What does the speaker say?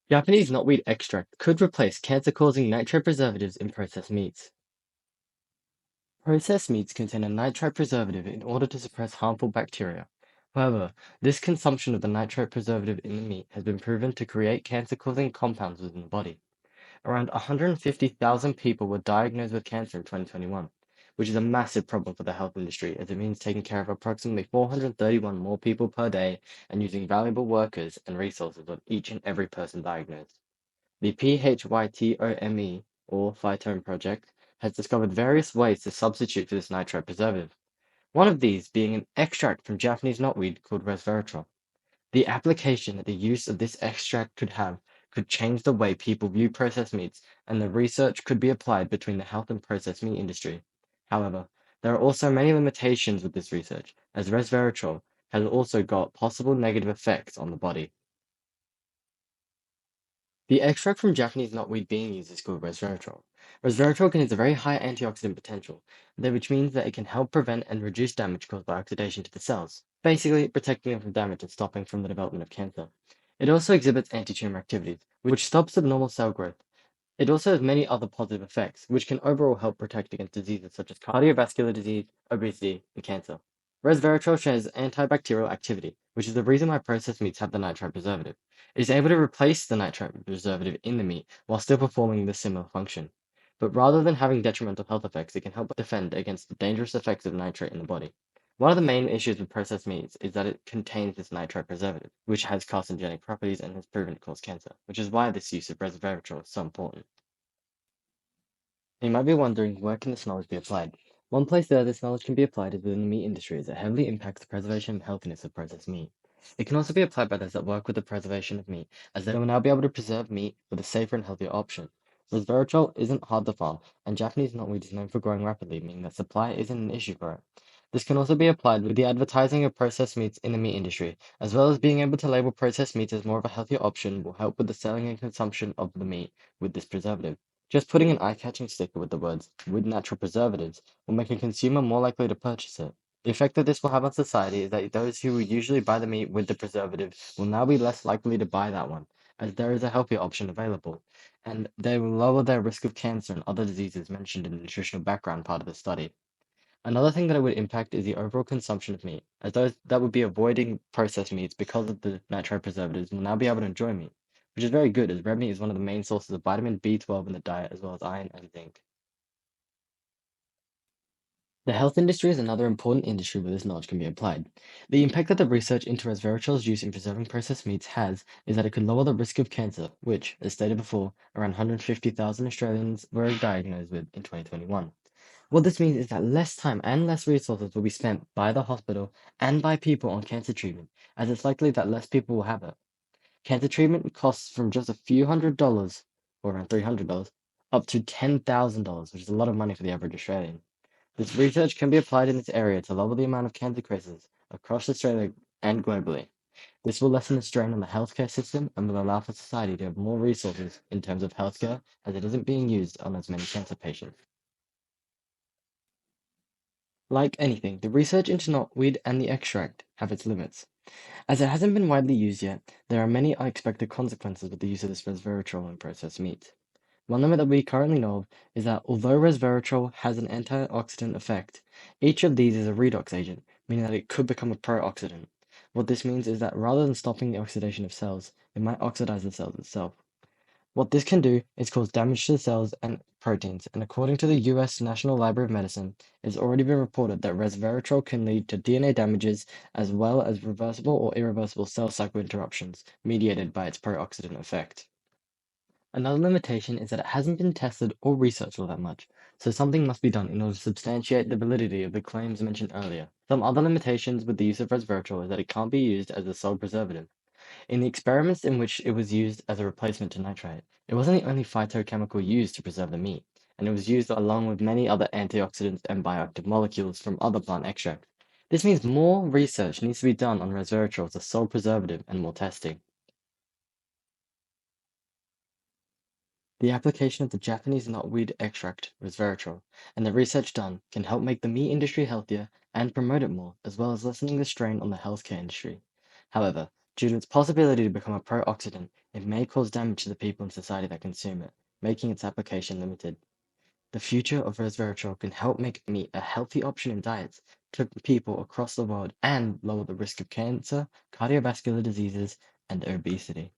Japanese knotweed extract could replace cancer-causing nitrate preservatives in processed meats. Processed meats contain a nitrite preservative in order to suppress harmful bacteria. However, this consumption of the nitrate preservative in the meat has been proven to create cancer-causing compounds within the body. Around 150,000 people were diagnosed with cancer in 2021, which is a massive problem for the health industry as it means taking care of approximately 431 more people per day and using valuable workers and resources on each and every person diagnosed. The PHYTOME, or Phytome Project, has discovered various ways to substitute for this nitrate preservative, one of these being an extract from Japanese knotweed called resveratrol. The application that the use of this extract could have could change the way people view processed meats, and the research could be applied between the health and processed meat industry. However, there are also many limitations with this research, as resveratrol has also got possible negative effects on the body. The extract from Japanese knotweed being used is called resveratrol. Resveratrol contains a very high antioxidant potential, which means that it can help prevent and reduce damage caused by oxidation to the cells, basically protecting them from damage and stopping from the development of cancer. It also exhibits anti-tumor activities, which stops abnormal cell growth. It also has many other positive effects, which can overall help protect against diseases such as cardiovascular disease, obesity, and cancer. Resveratrol shares antibacterial activity, which is the reason why processed meats have the nitrite preservative. It is able to replace the nitrite preservative in the meat while still performing the similar function. But rather than having detrimental health effects, it can help defend against the dangerous effects of nitrate in the body. One of the main issues with processed meats is that it contains this nitrite preservative, which has carcinogenic properties and has proven to cause cancer, which is why this use of resveratrol is so important. You might be wondering, where can this knowledge be applied? One place that this knowledge can be applied is within the meat industry, as it heavily impacts the preservation and healthiness of processed meat. It can also be applied by those that work with the preservation of meat, as they will now be able to preserve meat with a safer and healthier option. Resveratrol isn't hard to farm, and Japanese knotweed is known for growing rapidly, meaning that supply isn't an issue for it. This can also be applied with the advertising of processed meats in the meat industry, as well as being able to label processed meats as more of a healthier option will help with the selling and consumption of the meat with this preservative. Just putting an eye-catching sticker with the words "with natural preservatives" will make a consumer more likely to purchase it. The effect that this will have on society is that those who would usually buy the meat with the preservative will now be less likely to buy that one, as there is a healthier option available, and they will lower their risk of cancer and other diseases mentioned in the nutritional background part of the study. Another thing that it would impact is the overall consumption of meat, as those that would be avoiding processed meats because of the natural preservatives will now be able to enjoy meat, which is very good as red meat is one of the main sources of vitamin B12 in the diet as well as iron and zinc. The health industry is another important industry where this knowledge can be applied. The impact that the research into resveratrol's use in preserving processed meats has is that it could lower the risk of cancer, which, as stated before, around 150,000 Australians were diagnosed with in 2021. What this means is that less time and less resources will be spent by the hospital and by people on cancer treatment, as it's likely that less people will have it. Cancer treatment costs from just a few $100s, or around $300, up to $10,000, which is a lot of money for the average Australian. This research can be applied in this area to lower the amount of cancer cases across Australia and globally. This will lessen the strain on the healthcare system and will allow for society to have more resources in terms of healthcare, as it isn't being used on as many cancer patients. Like anything, the research into knotweed and the extract have its limits. As it hasn't been widely used yet, there are many unexpected consequences with the use of this resveratrol in processed meat. One limit that we currently know of is that although resveratrol has an antioxidant effect, each of these is a redox agent, meaning that it could become a pro-oxidant. What this means is that rather than stopping the oxidation of cells, it might oxidize the cells itself. What this can do is cause damage to the cells and proteins, and according to the US National Library of Medicine, it's already been reported that resveratrol can lead to DNA damages as well as reversible or irreversible cell cycle interruptions mediated by its pro-oxidant effect. Another limitation is that it hasn't been tested or researched all that much, so something must be done in order to substantiate the validity of the claims mentioned earlier. Some other limitations with the use of resveratrol is that it can't be used as a sole preservative. In the experiments in which it was used as a replacement to nitrite, it wasn't the only phytochemical used to preserve the meat, and it was used along with many other antioxidants and bioactive molecules from other plant extracts. This means more research needs to be done on resveratrol as a sole preservative and more testing. The application of the Japanese knotweed extract, resveratrol, and the research done can help make the meat industry healthier and promote it more, as well as lessening the strain on the healthcare industry. However, Due to its possibility to become a pro-oxidant, it may cause damage to the people in society that consume it, making its application limited. The future of resveratrol can help make meat a healthy option in diets to people across the world and lower the risk of cancer, cardiovascular diseases, and obesity.